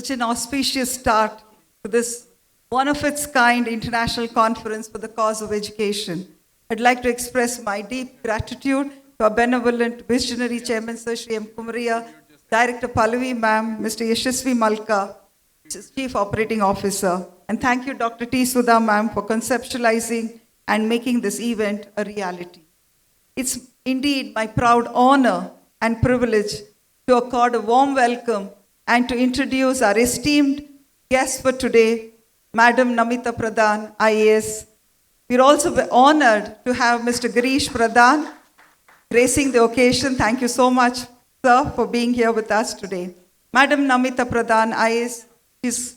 such an auspicious start to this one of its kind international conference for the cause of education. I'd like to express my deep gratitude to our benevolent visionary chairman, Sir Shri M. Kumaria, Director Pallavi ma'am, Mr. Yashasvi Malka, Chief Operating Officer, and thank you, Dr. T. Sudha ma'am, for conceptualizing and making this event a reality. It's indeed my proud honor and privilege to accord a warm welcome and to introduce our esteemed guest for today, Madam Namita Pradhan, IAS. We're also honored to have Mr. Girish Pradhan gracing the occasion. Thank you so much, sir, for being here with us today. Madam Namita Pradhan, IAS, she's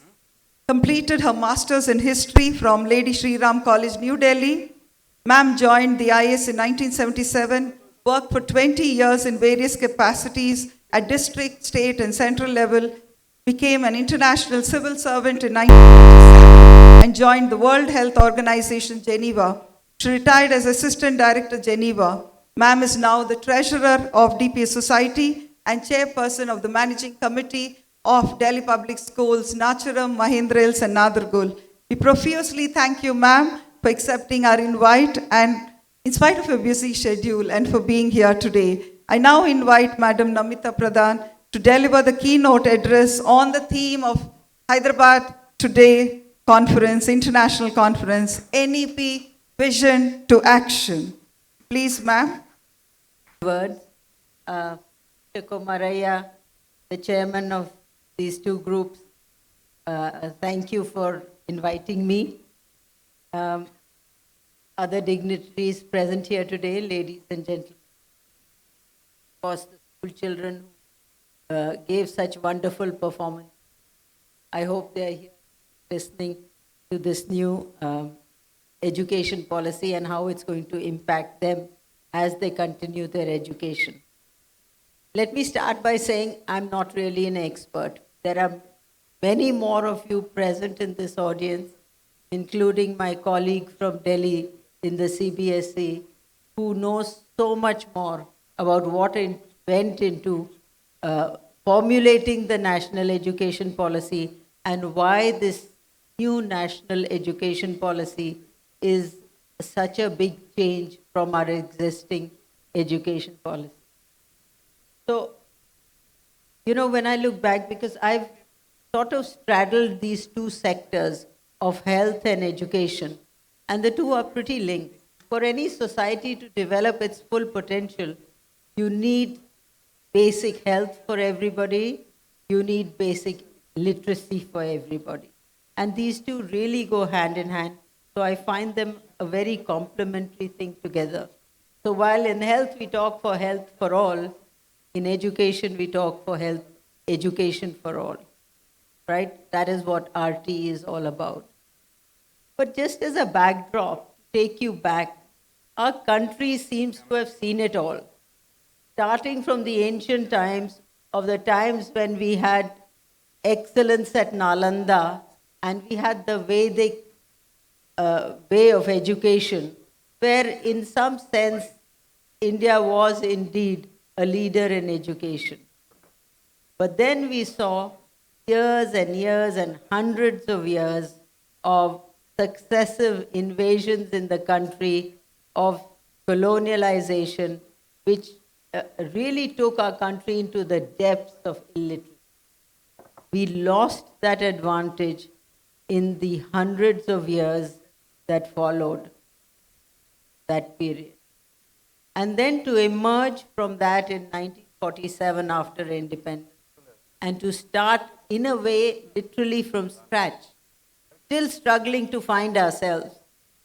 completed her Masters in History from Lady Shri Ram College, New Delhi. Ma'am joined the IAS in 1977, worked for 20 years in various capacities at district, state, and central level, became an international civil servant in 1997, and joined the World Health Organization, Geneva. She retired as Assistant Director, Geneva. Ma'am is now the Treasurer of DPS Society and Chairperson of the Managing Committee of Delhi Public Schools, Nacharam, Mahendrails, and Nadargul. We profusely thank you, ma'am, for accepting our invite and in spite of your busy schedule and for being here today. I now invite Madam Namita Pradhan to deliver the keynote address on the theme of Hyderabad Today Conference, International Conference, NEP Vision to Action. Please, ma'am. Words. Mr. Komaraya, the chairman of these two groups, thank you for inviting me. Other dignitaries present here today, ladies and gentlemen. Of course, the school children gave such wonderful performance. I hope they are here listening to this new education policy and how it's going to impact them as they continue their education. Let me start by saying I'm not really an expert. There are many more of you present in this audience, including my colleague from Delhi in the CBSE, who knows so much more about what went into formulating the national education policy and why this new national education policy is such a big change from our existing education policy. So, you know, when I look back, because I've sort of straddled these two sectors of health and education, and the two are pretty linked. For any society to develop its full potential, you need basic health for everybody, you need basic literacy for everybody. And these two really go hand in hand, so I find them a very complementary thing together. So while in health we talk for health for all, in education we talk for health, education for all, right? That is what RT is all about. But just as a backdrop, to take you back, our country seems to have seen it all. Starting from the ancient times, of the times when we had excellence at Nalanda, and we had the Vedic way of education, where in some sense, India was indeed a leader in education. But then we saw years and years and hundreds of years of successive invasions in the country, of colonialization, which really took our country into the depths of illiteracy. We lost that advantage in the hundreds of years that followed that period. And then to emerge from that in 1947 after independence, and to start in a way literally from scratch, still struggling to find ourselves.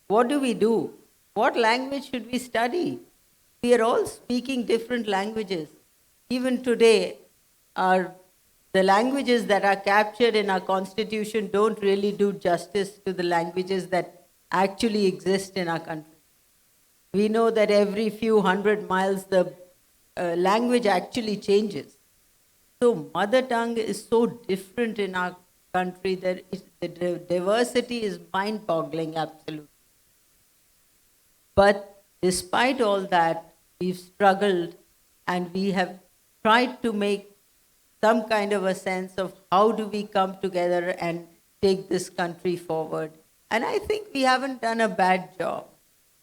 What do we do? What language should we study? We are all speaking different languages. Even today, the languages that are captured in our constitution don't really do justice to the languages that actually exist in our country. We know that every few hundred miles, the language actually changes. So mother tongue is so different in our country that the diversity is mind-boggling, absolutely. But despite all that, we've struggled and we have tried to make some kind of a sense of how do we come together and take this country forward. And I think we haven't done a bad job.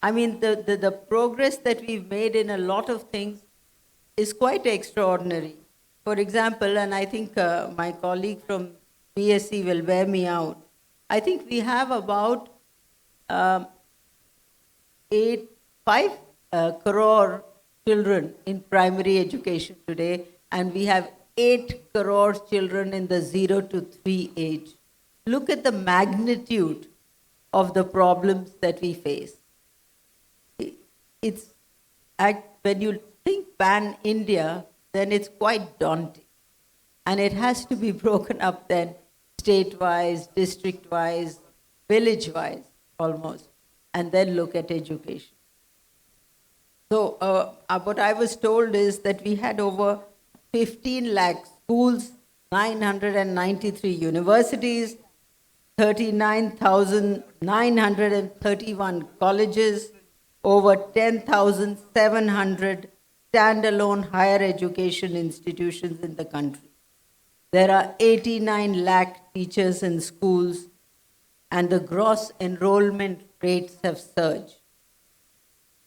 I mean, the progress that we've made in a lot of things is quite extraordinary. For example, and I think my colleague from BSc will bear me out, I think we have about um, 5 crore children in primary education today, and we have 8 crore children in the 0 to 3 age. Look at the magnitude of the problems that we face. It's when you think pan-India, then it's quite daunting. And it has to be broken up then state-wise, district-wise, village-wise almost, and then look at education. So what I was told is that we had over 15 lakh schools, 993 universities, 39,931 colleges, over 10,700 standalone higher education institutions in the country. There are 89 lakh teachers in schools, and the gross enrollment rates have surged.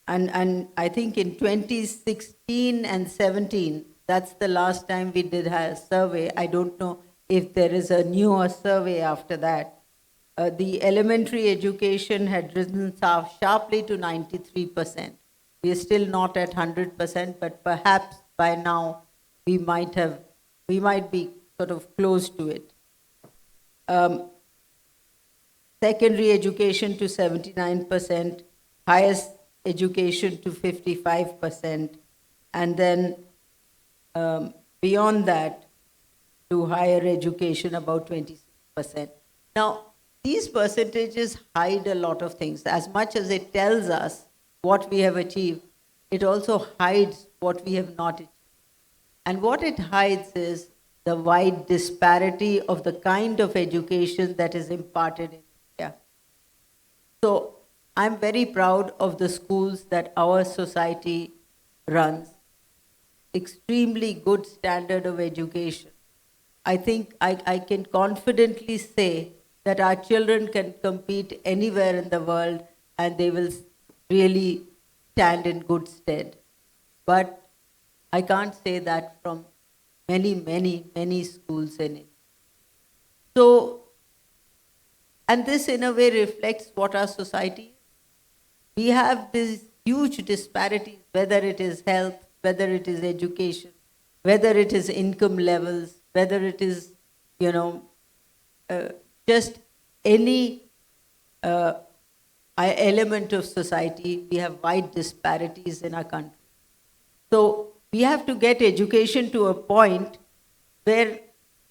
And I think in 2016 and 17, that's the last time we did a survey. I don't know if there is a newer survey after that. The elementary education had risen sharply to 93%. We are still not at 100%, but perhaps by now we might be sort of close to it. Secondary education to 79%, highest education to 55%, and then beyond that to higher education about 26%. Now, these percentages hide a lot of things. As much as it tells us what we have achieved, it also hides what we have not achieved. And what it hides is the wide disparity of the kind of education that is imparted in India. So I'm very proud of the schools that our society runs. Extremely good standard of education. I think I can confidently say that our children can compete anywhere in the world and they will really stand in good stead. But I can't say that from many schools in it. So, and this in a way reflects what our society is. We have these huge disparities, whether it is health, whether it is education, whether it is income levels, whether it is, just any element of society. We have wide disparities in our country. So we have to get education to a point where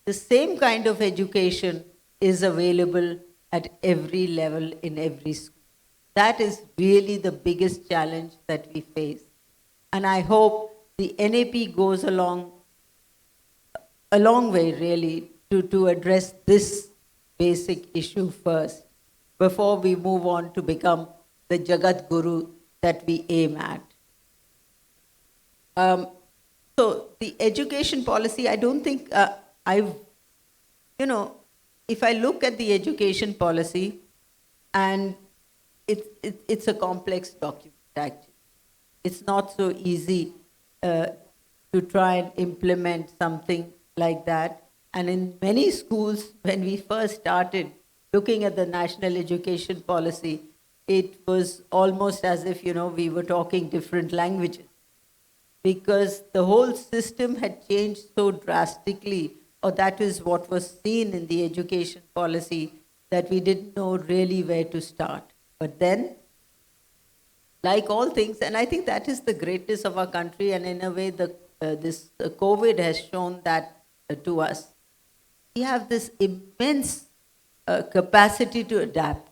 the same kind of education is available at every level in every school. That is really the biggest challenge that we face. And I hope the NEP goes a long way, really, to address this basic issue first, before we move on to become the Jagat Guru that we aim at. So the education policy, I don't think if I look at the education policy, and it's a complex document, actually. It's not so easy to try and implement something like that. And in many schools, when we first started looking at the national education policy, it was almost as if, we were talking different languages, because the whole system had changed so drastically, or that is what was seen in the education policy, that we didn't know really where to start. But then, like all things, and I think that is the greatness of our country, and in a way this COVID has shown that to us. We have this immense capacity to adapt.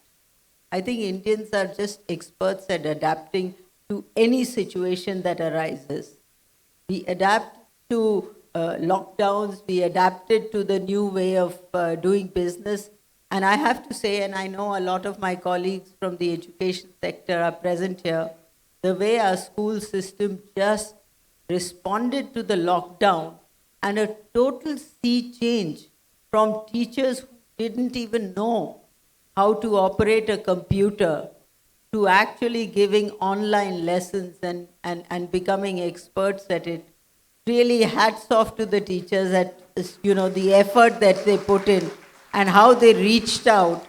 I think Indians are just experts at adapting to any situation that arises. We adapt to lockdowns, we adapted to the new way of doing business. And I have to say, and I know a lot of my colleagues from the education sector are present here, the way our school system just responded to the lockdown and a total sea change from teachers who didn't even know how to operate a computer to actually giving online lessons and becoming experts at it. Really hats off to the teachers at the effort that they put in and how they reached out,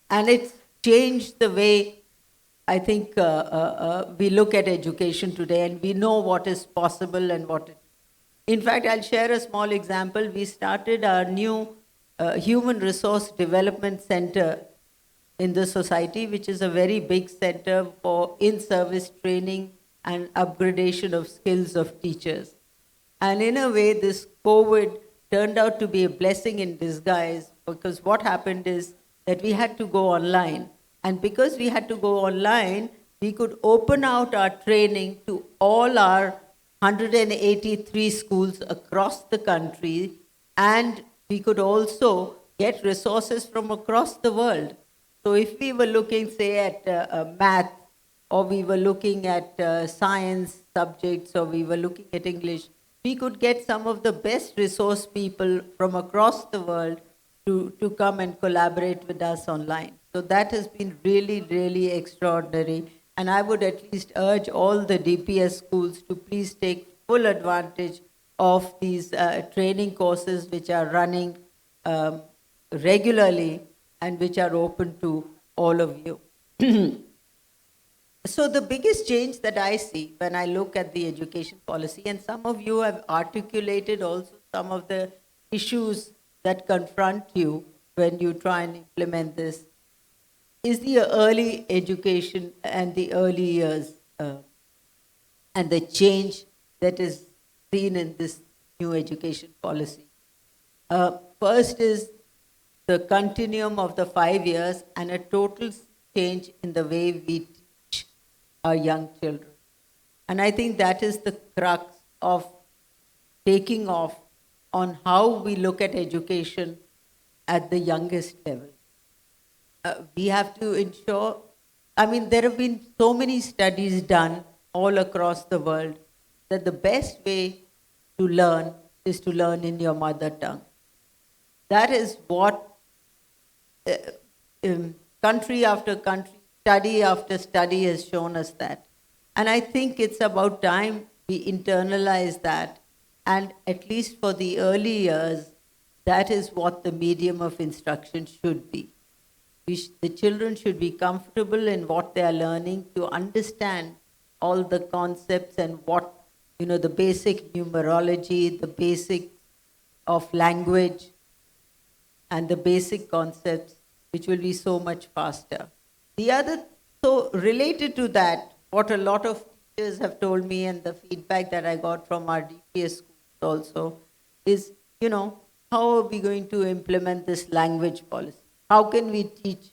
and it's changed the way I think we look at education today, and we know what is possible and what it. In fact, I'll share a small example. We started our new Human Resource Development Center in the society, which is a very big center for in-service training and upgradation of skills of teachers. And in a way, this COVID turned out to be a blessing in disguise, because what happened is that we had to go online. And because we had to go online, we could open out our training to all our 183 schools across the country, and we could also get resources from across the world. So if we were looking, say, at math, or we were looking at science subjects, or we were looking at English, we could get some of the best resource people from across the world to come and collaborate with us online. So that has been really, really extraordinary. And I would at least urge all the DPS schools to please take full advantage of these training courses which are running regularly and which are open to all of you. So the biggest change that I see when I look at the education policy, and some of you have articulated also some of the issues that confront you when you try and implement this, is the early education and the early years and the change that is seen in this new education policy. First is the continuum of the 5 years and a total change in the way we teach our young children. And I think that is the crux of taking off on how we look at education at the youngest level. We have to ensure, there have been so many studies done all across the world that the best way to learn is to learn in your mother tongue. That is what country after country, study after study has shown us that. And I think it's about time we internalize that. And at least for the early years, that is what the medium of instruction should be. The children should be comfortable in what they are learning, to understand all the concepts and what, the basic numerology, the basic of language, and the basic concepts, which will be so much faster. The other, so related to that, what a lot of teachers have told me, and the feedback that I got from our DPS schools also, is, how are we going to implement this language policy? How can we teach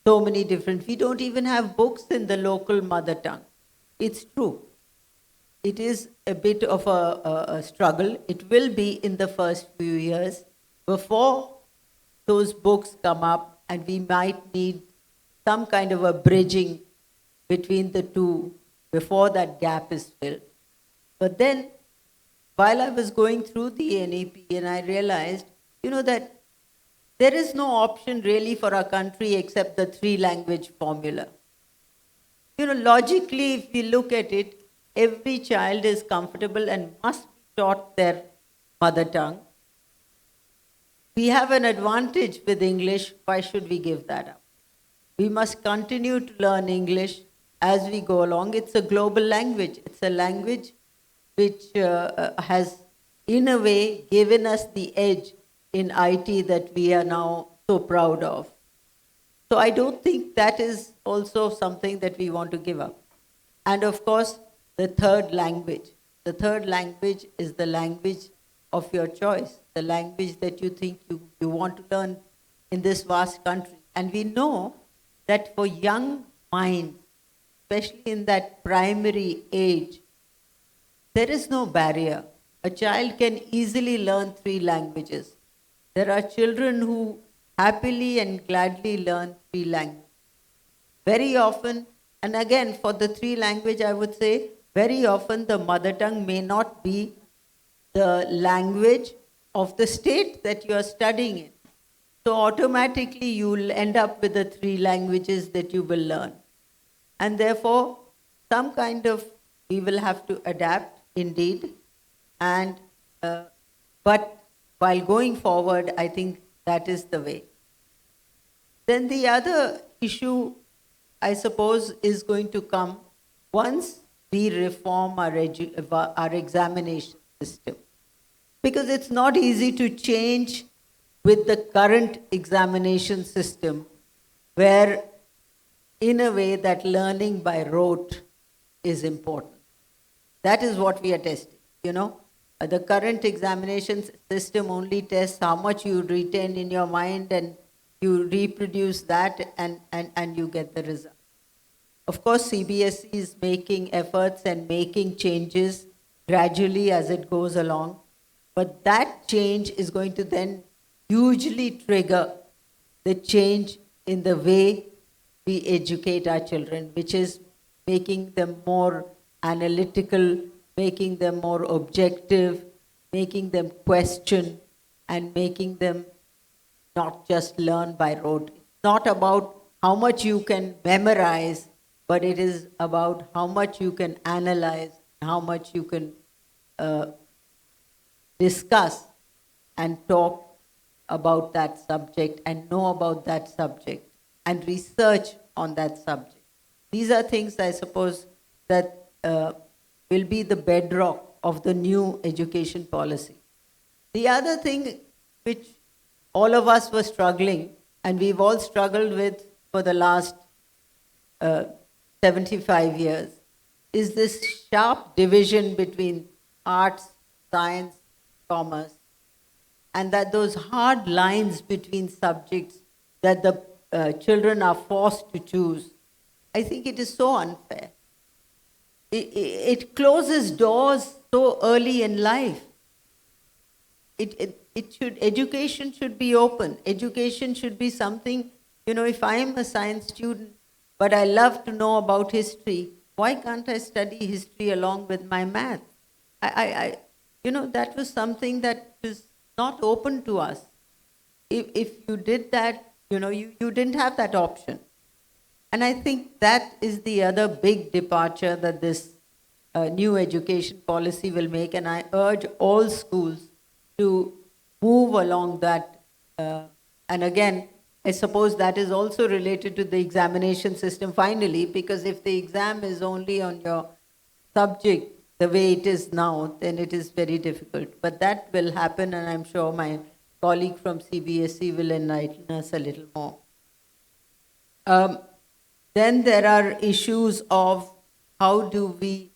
so many different? We don't even have books in the local mother tongue. It's true. It is a bit of a struggle. It will be in the first few years before those books come up, and we might need some kind of a bridging between the two before that gap is filled. But then, while I was going through the NEP, and I realized, that there is no option really for our country except the 3-language formula. Logically, if we look at it, every child is comfortable and must be taught their mother tongue. We have an advantage with English. Why should we give that up? We must continue to learn English as we go along. It's a global language. It's a language which has, in a way, given us the edge in IT that we are now so proud of. So I don't think that is also something that we want to give up. And of course, the third language. The third language is the language of your choice, the language that you think you want to learn in this vast country. And we know that for young minds, especially in that primary age, there is no barrier. A child can easily learn 3 languages. There are children who happily and gladly learn 3 languages. Very often, and again, for the 3 language, I would say, very often the mother tongue may not be the language of the state that you are studying in. So automatically you will end up with the 3 languages that you will learn. And therefore, some kind of, we will have to adapt indeed. And, but while going forward, I think that is the way. Then the other issue, I suppose, is going to come once we reform our examination system. Because it's not easy to change with the current examination system, where in a way that learning by rote is important. That is what we are testing, you know. The current examination system only tests how much you retain in your mind, and you reproduce that and you get the result. Of course, CBSE is making efforts and making changes gradually as it goes along, but that change is going to then hugely trigger the change in the way we educate our children, which is making them more analytical, making them more objective, making them question, and making them not just learn by rote. It's not about how much you can memorize, but it is about how much you can analyze, how much you can discuss and talk about that subject and know about that subject and research on that subject. These are things, I suppose, that will be the bedrock of the new education policy. The other thing which all of us were struggling, and we've all struggled with for the last 75 years, is this sharp division between arts, science, commerce, and that those hard lines between subjects that the children are forced to choose. I think it is so unfair. It closes doors so early in life. Education should be open. Education should be something, you know, if I'm a science student, but I love to know about history, why can't I study history along with my math? You know, that was something that was not open to us. If you did that, you know, you didn't have that option. And I think that is the other big departure that this new education policy will make. And I urge all schools to move along that. And again, I suppose that is also related to the examination system finally, because if the exam is only on your subject the way it is now, then it is very difficult. But that will happen, and I'm sure my colleague from CBSE will enlighten us a little more. Then there are issues of how do we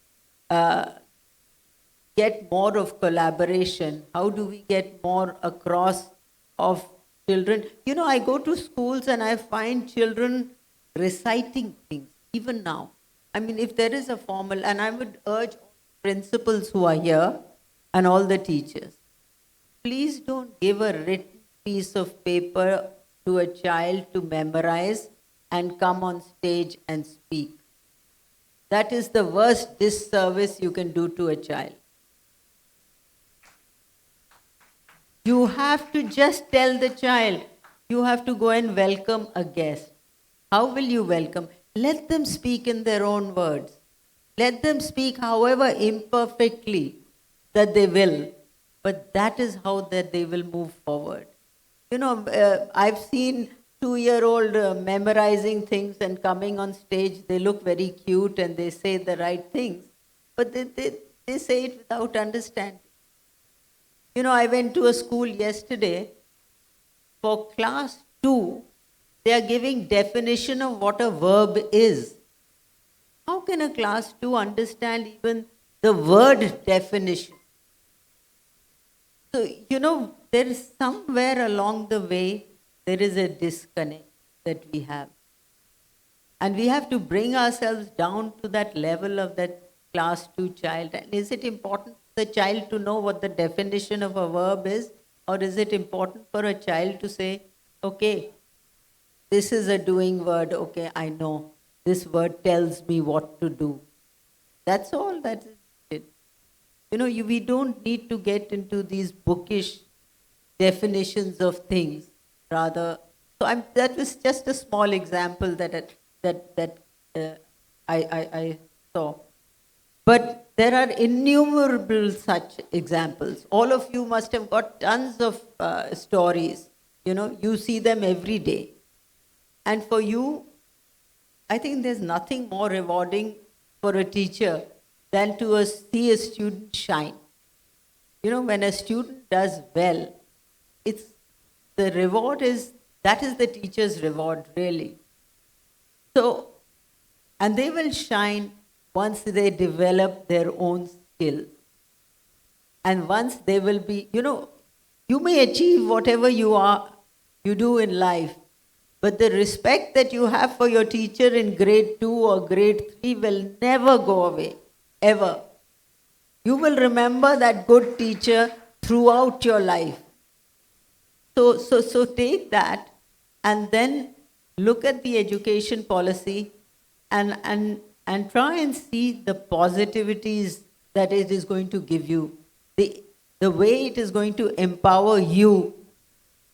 get more of collaboration? How do we get more across of children? You know, I go to schools and I find children reciting things, even now. I mean, if there is a formal, and I would urge principals who are here and all the teachers, please don't give a written piece of paper to a child to memorize and come on stage and speak. That is the worst disservice you can do to a child. You have to just tell the child, you have to go and welcome a guest. How will you welcome? Let them speak in their own words. Let them speak however imperfectly that they will. But that is how that they will move forward. You know, I've seen 2-year-old memorizing things and coming on stage. They look very cute and they say the right things. But they say it without understanding. You know, I went to a school yesterday. For class 2, they are giving definition of what a verb is. How can a class 2 understand even the word definition? So, you know, there is somewhere along the way, there is a disconnect that we have. And we have to bring ourselves down to that level of that class 2 child. And is it important for the child to know what the definition of a verb is? Or is it important for a child to say, okay, this is a doing word, okay, I know. This word tells me what to do. That's all that is it. we don't need to get into these bookish definitions of things. Rather, that was just a small example that I saw. But there are innumerable such examples. All of you must have got tons of stories. You see them every day. And for you, I think there's nothing more rewarding for a teacher than to see a student shine. When a student does well, it's the reward that is the teacher's reward, really. So, and they will shine once they develop their own skills. And once they will be, you may achieve whatever you do in life, but the respect that you have for your teacher in grade 2 or grade 3 will never go away, ever. You will remember that good teacher throughout your life. So take that and then look at the education policy and try and see the positivities that it is going to give you, the way it is going to empower you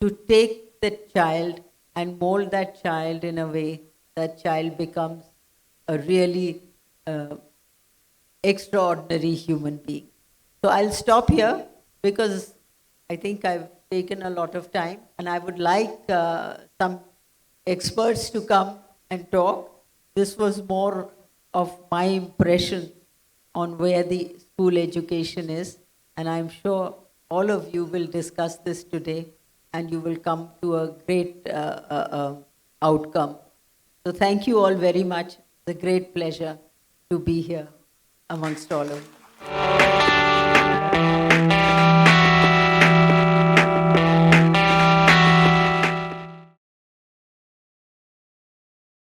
to take the child and mold that child in a way that child becomes a really extraordinary human being. So I'll stop here because I think I've taken a lot of time, and I would like some experts to come and talk. This was more of my impression on where the school education is, and I'm sure all of you will discuss this today and you will come to a great outcome. So thank you all very much. It's a great pleasure to be here amongst all of you.